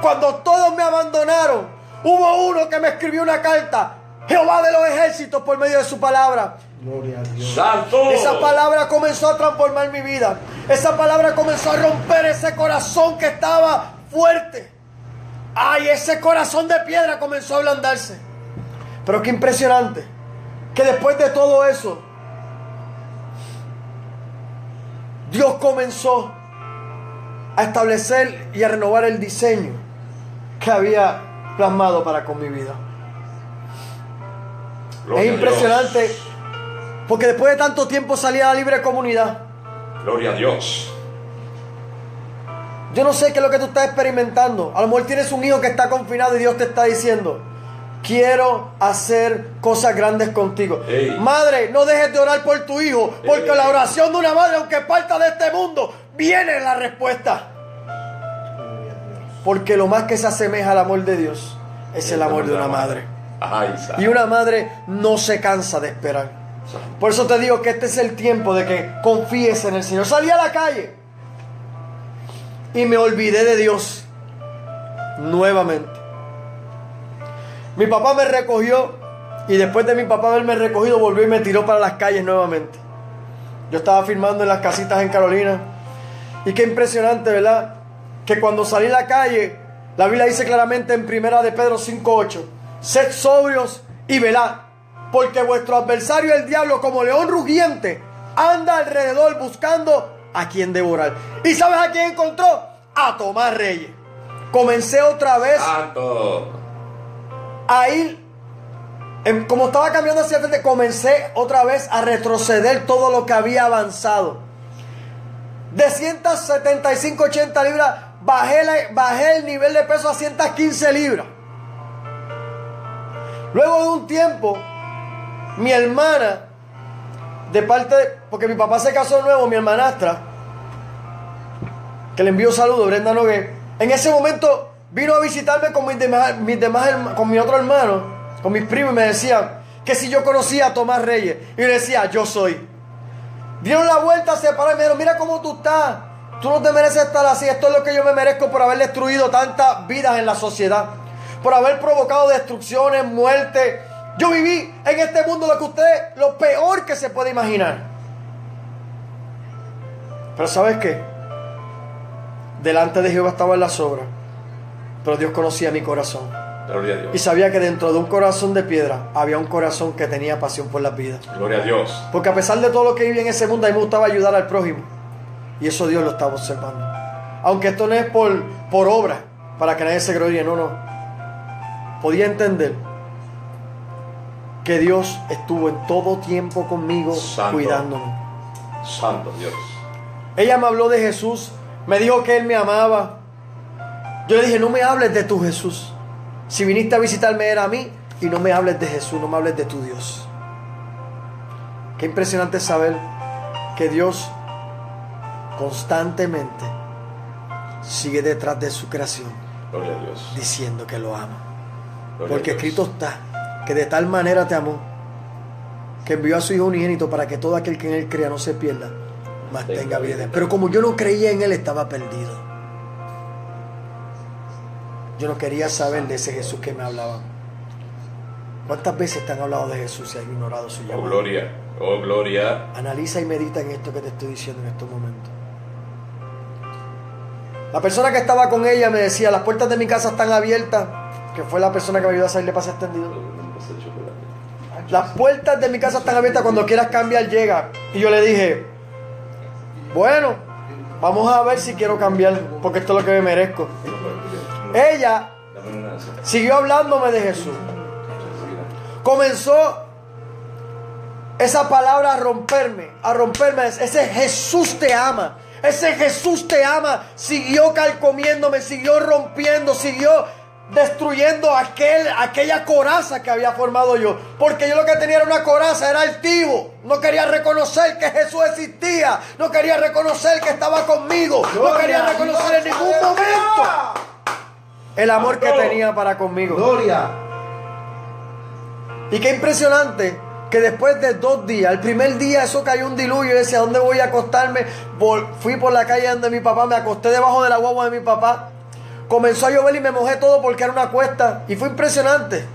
cuando todos me abandonaron, hubo uno que me escribió una carta: Jehová de los ejércitos, por medio de su palabra. Gloria a Dios. Santo. Esa palabra comenzó a transformar mi vida. Esa palabra comenzó a romper ese corazón que estaba fuerte. Ay, ese corazón de piedra comenzó a ablandarse. Pero qué impresionante que después de todo eso, Dios comenzó a establecer y a renovar el diseño que había plasmado para con mi vida. Gloria Es a impresionante, Dios. porque después de tanto tiempo salí a la libre comunidad. Gloria a Dios. Yo no sé qué es lo que tú estás experimentando. A lo mejor tienes un hijo que está confinado y Dios te está diciendo: quiero hacer cosas grandes contigo. Ey. Madre, no dejes de orar por tu hijo, porque Ey. la oración de una madre, aunque parta de este mundo, viene la respuesta. Porque lo más que se asemeja al amor de Dios es el amor de una madre. Ay, Y una madre no se cansa de esperar. Por eso te digo que este es el tiempo de que confíes en el Señor. Salí a la calle y me olvidé de Dios nuevamente. Mi papá me recogió, y después de mi papá haberme recogido, volvió y me tiró para las calles nuevamente. Yo estaba firmando en las casitas en Carolina, y qué impresionante, ¿verdad? Que cuando salí a la calle, la Biblia dice claramente en 1 de Pedro 5:8: sed sobrios y velad, porque vuestro adversario el diablo, como león rugiente, anda alrededor buscando a quien devorar. ¿Y sabes a quién encontró? A Tomás Reyes. Comencé otra vez Santo. a ir, como estaba cambiando hacia frente, comencé otra vez a retroceder todo lo que había avanzado. De 175, 80 libras, bajé el nivel de peso a 115 libras. Luego de un tiempo, mi hermana, porque mi papá se casó de nuevo, mi hermanastra, que le envío saludos, Brenda Nogué, en ese momento vino a visitarme con con mi otro hermano, con mis primos, y me decían que si yo conocía a Tomás Reyes. Y yo le decía: yo soy. Dieron la vuelta, se pararon y me dijeron: mira cómo tú estás. Tú no te mereces estar así. Esto es lo que yo me merezco por haber destruido tantas vidas en la sociedad, por haber provocado destrucciones, muerte. Yo viví en este mundo lo peor que se puede imaginar. Pero ¿sabes qué? Delante de Jehová estaba en las obras, pero Dios conocía mi corazón. Gloria a Dios. Y sabía que dentro de un corazón de piedra había un corazón que tenía pasión por las vidas. Gloria a Dios. Porque a pesar de todo lo que vivía en ese mundo, a mí me gustaba ayudar al prójimo. Y eso Dios lo estaba observando. Aunque esto no es por obra, para que nadie se gloríe, no. Podía entender que Dios estuvo en todo tiempo conmigo, Santo. cuidándome. Santo Dios. Ella me habló de Jesús, me dijo que Él me amaba. Yo le dije: no me hables de tu Jesús. Si viniste a visitarme era a mí, y no me hables de Jesús, no me hables de tu Dios. Qué impresionante saber que Dios constantemente sigue detrás de su creación, Gloria a Dios. diciendo que lo ama. Gloria Porque a Dios. escrito está que de tal manera te amó, que envió a su Hijo unigénito para que todo aquel que en Él crea no se pierda, mas tenga vida. Pero como yo no creía en Él, estaba perdido. Yo no quería saber de ese Jesús que me hablaba. ¿Cuántas veces te han hablado de Jesús y has ignorado su Oh, llamado? gloria. Oh, gloria. Analiza y medita en esto que te estoy diciendo en estos momentos. La persona que estaba con ella me decía: las puertas de mi casa están abiertas, que fue la persona que me ayudó a salir de pase extendido. Las puertas de mi casa están abiertas, cuando quieras cambiar llega. Y yo le dije: bueno, vamos a ver si quiero cambiar, porque esto es lo que me merezco. Ella siguió hablándome de Jesús. Comenzó esa palabra a romperme. Ese Jesús te ama. Ese Jesús te ama. Siguió carcomiéndome, siguió rompiendo, siguió destruyendo aquella coraza que había formado yo. Porque yo lo que tenía era una coraza, era altivo. No quería reconocer que Jesús existía. No quería reconocer que estaba conmigo. No quería reconocer en ningún momento el amor que tenía para conmigo. Gloria. Y qué impresionante que después de 2 días, el primer día eso cayó un diluvio. Yo decía: ¿dónde voy a acostarme? Fui por la calle donde mi papá, me acosté debajo de la guagua de mi papá. Comenzó a llover y me mojé todo porque era una cuesta. Y fue impresionante.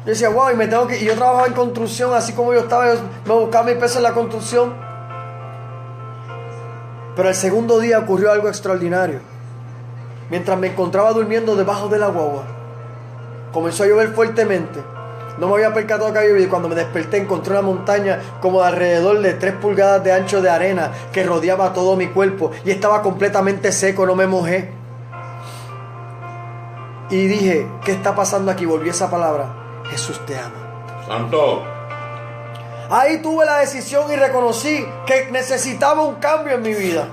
Yo decía: wow, y yo trabajaba en construcción, así como yo estaba, yo me buscaba mi peso en la construcción. Pero el segundo día ocurrió algo extraordinario. Mientras me encontraba durmiendo debajo de la guagua, comenzó a llover fuertemente. No me había percatado que había llovido, y cuando me desperté encontré una montaña como de alrededor de 3 pulgadas de ancho de arena que rodeaba todo mi cuerpo y estaba completamente seco, no me mojé. Y dije, ¿qué está pasando aquí? Volví esa palabra. Jesús te ama. Santo. Ahí tuve la decisión y reconocí que necesitaba un cambio en mi vida.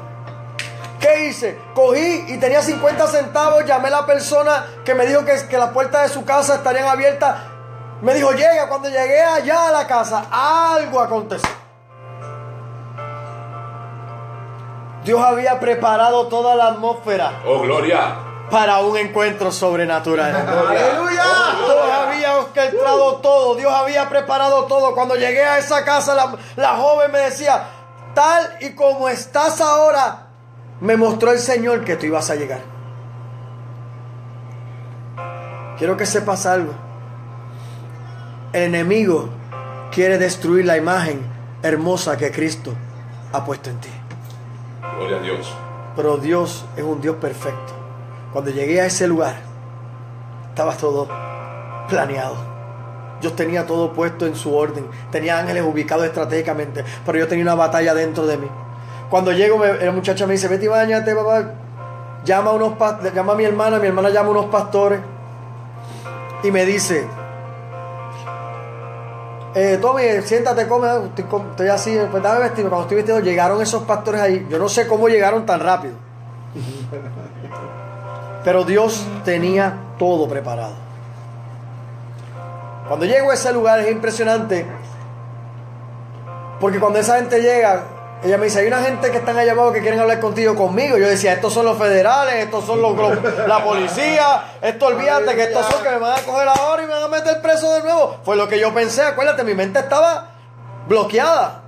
¿Qué hice? Cogí y tenía 50 centavos, llamé a la persona que me dijo que las puertas de su casa estarían abiertas. Me dijo, llega. Cuando llegué allá a la casa, algo aconteció. Dios había preparado toda la atmósfera Oh, gloria. para un encuentro sobrenatural. ¡Aleluya! Dios había orquestado todo, Dios había preparado todo. Cuando llegué a esa casa, la joven me decía, tal y como estás ahora, me mostró el Señor que tú ibas a llegar. Quiero que sepas algo. El enemigo quiere destruir la imagen hermosa que Cristo ha puesto en ti. Gloria a Dios. Pero Dios es un Dios perfecto. Cuando llegué a ese lugar, estaba todo planeado. Yo tenía todo puesto en su orden. Tenía ángeles ubicados estratégicamente. Pero yo tenía una batalla dentro de mí. Cuando llego, la muchacha me dice, vete y báñate, papá. Llama a mi hermana llama a unos pastores. Y me dice, Tommy, siéntate, come. Estoy así, pues dame vestido. Cuando estoy vestido, llegaron esos pastores ahí. Yo no sé cómo llegaron tan rápido. Pero Dios tenía todo preparado. Cuando llego a ese lugar es impresionante. Porque cuando esa gente llega, ella me dice, hay una gente que están allá abajo que quieren hablar conmigo. Yo decía, estos son los federales, estos son la policía, esto olvídate que estos son que me van a coger ahora y me van a meter preso de nuevo. Fue lo que yo pensé, acuérdate, mi mente estaba bloqueada.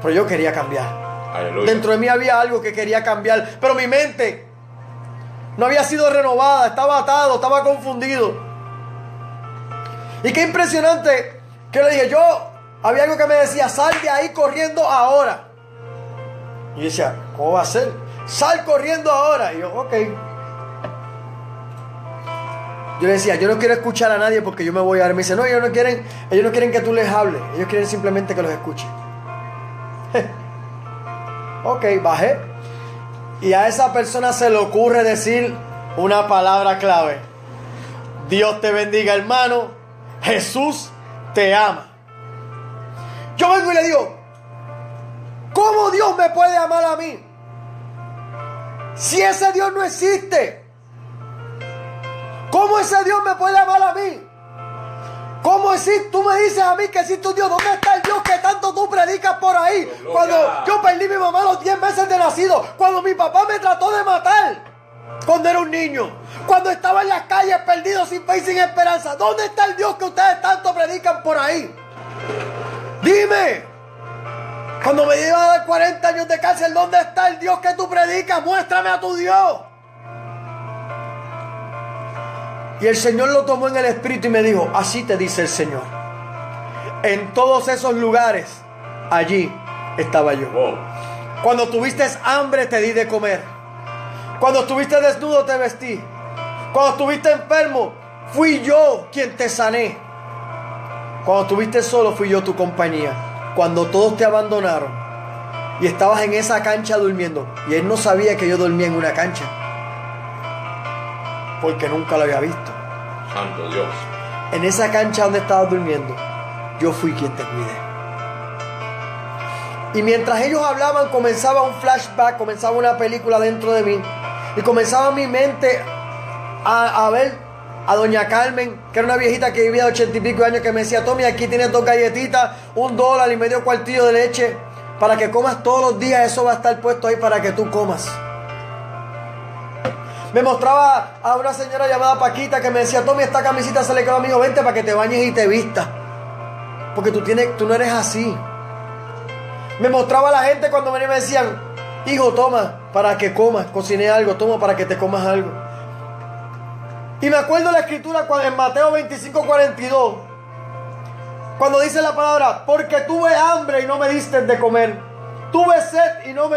Pero yo quería cambiar. Aleluya. Dentro de mí había algo que quería cambiar, pero mi mente no había sido renovada, estaba atado, estaba confundido. Y qué impresionante que le dije, había algo que me decía, sal de ahí corriendo ahora. Y yo decía, ¿cómo va a ser? Sal corriendo ahora. Y yo, ok. Yo le decía, yo no quiero escuchar a nadie porque yo me voy a ir. Me dice, no, ellos no quieren que tú les hables. Ellos quieren simplemente que los escuches. Ok, bajé. Y a esa persona se le ocurre decir una palabra clave. Dios te bendiga, hermano. Jesús te ama. Yo vengo y le digo, ¿cómo Dios me puede amar a mí? Si ese Dios no existe. ¿Cómo ese Dios me puede amar a mí? ¿Cómo existe? Tú me dices a mí que existe un Dios. ¿Dónde está el Dios que tanto tú predicas por ahí? Gloria. Cuando yo perdí a mi mamá a los 10 meses de nacido. Cuando mi papá me trató de matar. Cuando era un niño. Cuando estaba en las calles perdido, sin fe y sin esperanza. ¿Dónde está el Dios que ustedes tanto predican por ahí? Dime. Cuando me iba a dar 40 años de cárcel, ¿dónde está el Dios que tú predicas? Muéstrame a tu Dios. Y el Señor lo tomó en el espíritu y me dijo, así te dice el Señor. En todos esos lugares, allí estaba yo. Wow. Cuando tuviste hambre, te di de comer. Cuando estuviste desnudo, te vestí. Cuando estuviste enfermo, fui yo quien te sané. Cuando estuviste solo, fui yo tu compañía. Cuando todos te abandonaron y estabas en esa cancha durmiendo, y él no sabía que yo dormía en una cancha, porque nunca lo había visto. Santo Dios. En esa cancha donde estabas durmiendo, yo fui quien te cuidé. Y mientras ellos hablaban, comenzaba un flashback, comenzaba una película dentro de mí. Y comenzaba mi mente a ver a doña Carmen, que era una viejita que vivía de 80 y pico años, que me decía, Tommy, aquí tienes 2 galletitas, $1 y medio cuartillo de leche, para que comas todos los días. Eso va a estar puesto ahí para que tú comas. Me mostraba a una señora llamada Paquita que me decía, Tommy, esta camisita se le quedó a mi hijo, vente para que te bañes y te vistas, porque tú no eres así. Me mostraba a la gente cuando venían y me decían, hijo, toma para que comas, cociné algo, toma para que te comas algo. Y me acuerdo la escritura en Mateo 25:42, cuando dice la palabra, porque tuve hambre y no me diste de comer, tuve sed y no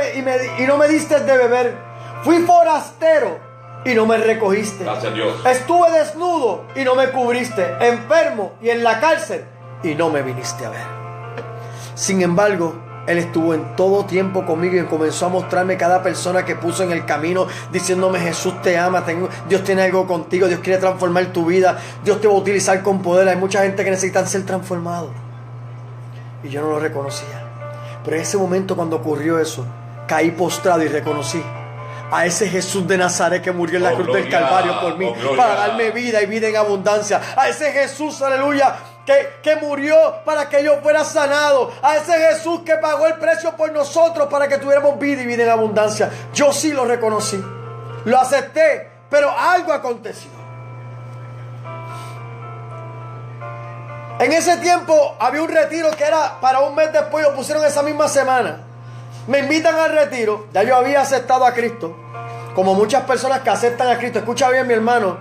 me diste de beber, fui forastero y no me recogiste. Gracias a Dios. Estuve desnudo y no me cubriste, enfermo y en la cárcel y no me viniste a ver. Sin embargo, Él estuvo en todo tiempo conmigo y comenzó a mostrarme cada persona que puso en el camino, diciéndome: Jesús te ama, Dios tiene algo contigo, Dios quiere transformar tu vida, Dios te va a utilizar con poder. Hay mucha gente que necesita ser transformado. Y yo no lo reconocía. Pero en ese momento, cuando ocurrió eso, caí postrado y reconocí a ese Jesús de Nazaret que murió en la cruz del Calvario por mí, para darme vida y vida en abundancia. A ese Jesús, aleluya, que murió para que yo fuera sanado. A ese Jesús que pagó el precio por nosotros para que tuviéramos vida y vida en abundancia. Yo sí lo reconocí, lo acepté, pero algo aconteció. En ese tiempo había un retiro que era para un mes después, lo pusieron esa misma semana. Me invitan al retiro, ya yo había aceptado a Cristo, como muchas personas que aceptan a Cristo. Escucha bien, mi hermano,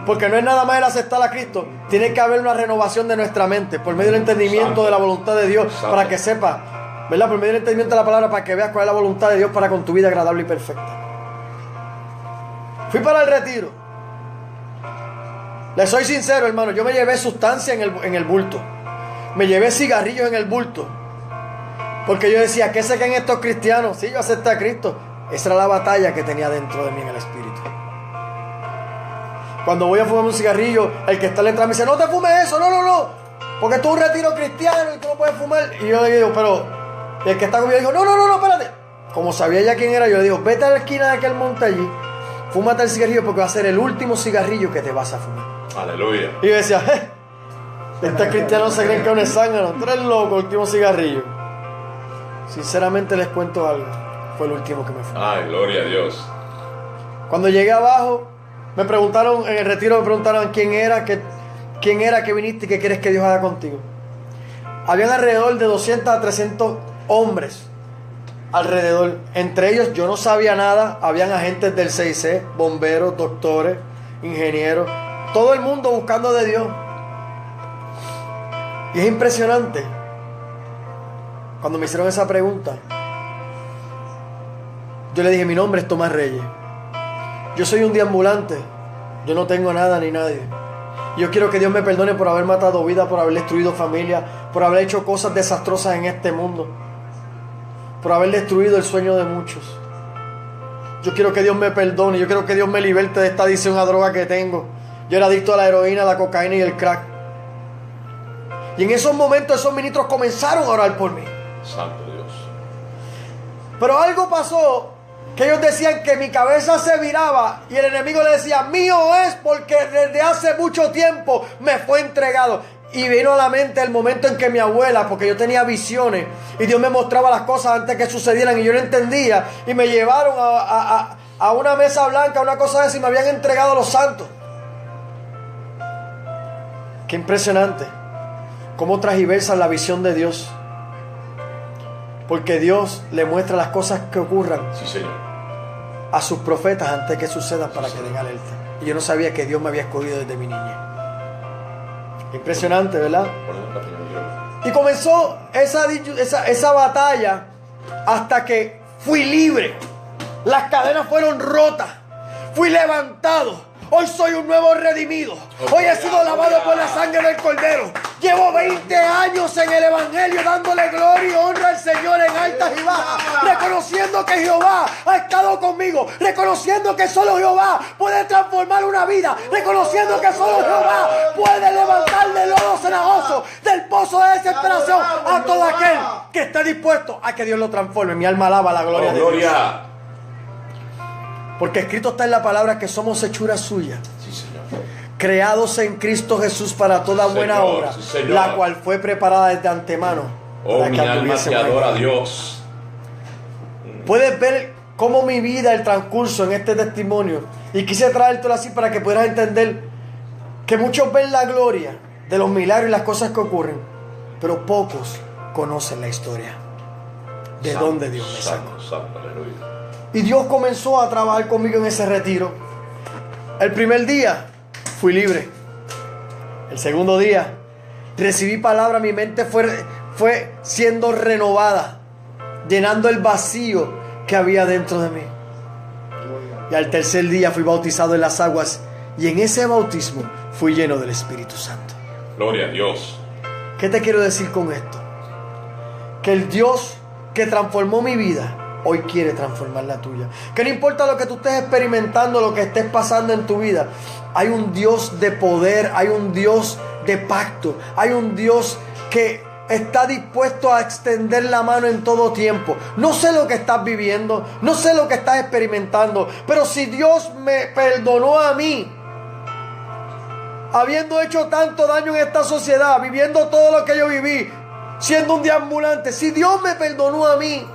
porque no es nada más el aceptar a Cristo, tiene que haber una renovación de nuestra mente, por medio del entendimiento Santo. De la voluntad de Dios, Santo. Para que sepa, ¿verdad? Por medio del entendimiento de la palabra, para que veas cuál es la voluntad de Dios para con tu vida agradable y perfecta. Fui para el retiro. Les soy sincero, hermano, yo me llevé sustancia en el bulto. Me llevé cigarrillos en el bulto. Porque yo decía: ¿qué se creen estos cristianos? Sí, yo acepté a Cristo. Esa era la batalla que tenía dentro de mí en el espíritu. Cuando voy a fumar un cigarrillo, el que está al entrar me dice: no te fumes eso, no, porque esto es un retiro cristiano y tú no puedes fumar. Y yo le digo: pero el que está conmigo dijo: no, espérate. Como sabía ya quién era, yo le digo: vete a la esquina de aquel monte allí, fúmate el cigarrillo, porque va a ser el último cigarrillo que te vas a fumar. Aleluya. Y yo decía: estos cristianos se creen que uno es zángano, tú eres loco, el último cigarrillo. Sinceramente les cuento algo, fue el último que me fumé. Ay, gloria a Dios. Cuando llegué abajo, me preguntaron, en el retiro me preguntaron quién era que viniste y qué quieres que Dios haga contigo. Habían alrededor de 200 a 300 hombres alrededor. Entre ellos yo no sabía nada. Habían agentes del CIC, bomberos, doctores, ingenieros, todo el mundo buscando de Dios. Y es impresionante. Cuando me hicieron esa pregunta, yo le dije: mi nombre es Tomás Reyes. Yo soy un deambulante. Yo no tengo nada ni nadie. Yo quiero que Dios me perdone por haber matado vida, por haber destruido familia, por haber hecho cosas desastrosas en este mundo, por haber destruido el sueño de muchos. Yo quiero que Dios me perdone. Yo quiero que Dios me liberte de esta adicción a droga que tengo. Yo era adicto a la heroína, a la cocaína y el crack. Y en esos momentos esos ministros comenzaron a orar por mí. Santo Dios. Pero algo pasó, que ellos decían que mi cabeza se viraba y el enemigo le decía: mío es, porque desde hace mucho tiempo me fue entregado. Y vino a la mente el momento en que mi abuela, porque yo tenía visiones y Dios me mostraba las cosas antes que sucedieran y yo no entendía, y me llevaron a una mesa blanca, una cosa de esa, y me habían entregado a los santos. Qué impresionante cómo transversa la visión de Dios. Porque Dios le muestra las cosas que ocurran, sí, Señor, a sus profetas antes que sucedan, para que den alerta. Y yo no sabía que Dios me había escogido desde mi niñez. Impresionante, ¿verdad? Y comenzó esa batalla hasta que fui libre. Las cadenas fueron rotas. Fui levantado. Hoy soy un nuevo redimido. Hoy he sido lavado por la sangre del Cordero. Llevo 20 años en el Evangelio dándole gloria y honra al Señor en altas y bajas, reconociendo que Jehová ha estado conmigo, reconociendo que solo Jehová puede transformar una vida, reconociendo que solo Jehová puede levantar del lodo cenagoso, del pozo de desesperación, a todo aquel que esté dispuesto a que Dios lo transforme. Mi alma alaba la gloria de Dios. Porque escrito está en la palabra que somos hechura suya, sí, Señor, creados en Cristo Jesús para toda buena obra, sí, la cual fue preparada desde antemano. Oh, mi alma te adora a Dios. Puedes ver cómo mi vida, el transcurso en este testimonio, y quise traértelo así para que pudieras entender que muchos ven la gloria de los milagros y las cosas que ocurren, pero pocos conocen la historia de santo, dónde Dios me sacó. Santo, aleluya. Y Dios comenzó a trabajar conmigo en ese retiro. El primer día fui libre. El segundo día recibí palabra, mi mente fue siendo renovada, llenando el vacío que había dentro de mí. Y al tercer día fui bautizado en las aguas, y en ese bautismo fui lleno del Espíritu Santo. Gloria a Dios. ¿Qué te quiero decir con esto? Que el Dios que transformó mi vida, hoy quiere transformar la tuya. Que no importa lo que tú estés experimentando, lo que estés pasando en tu vida, hay un Dios de poder, hay un Dios de pacto, hay un Dios que está dispuesto a extender la mano en todo tiempo. No sé lo que estás viviendo, no sé lo que estás experimentando, pero si Dios me perdonó a mí, habiendo hecho tanto daño en esta sociedad, viviendo todo lo que yo viví, siendo un deambulante, si Dios me perdonó a mí,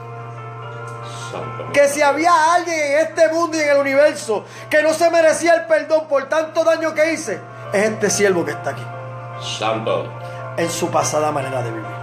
Santo. que si había alguien en este mundo y en el universo que no se merecía el perdón por tanto daño que hice, es este siervo que está aquí, Santo. en su pasada manera de vivir.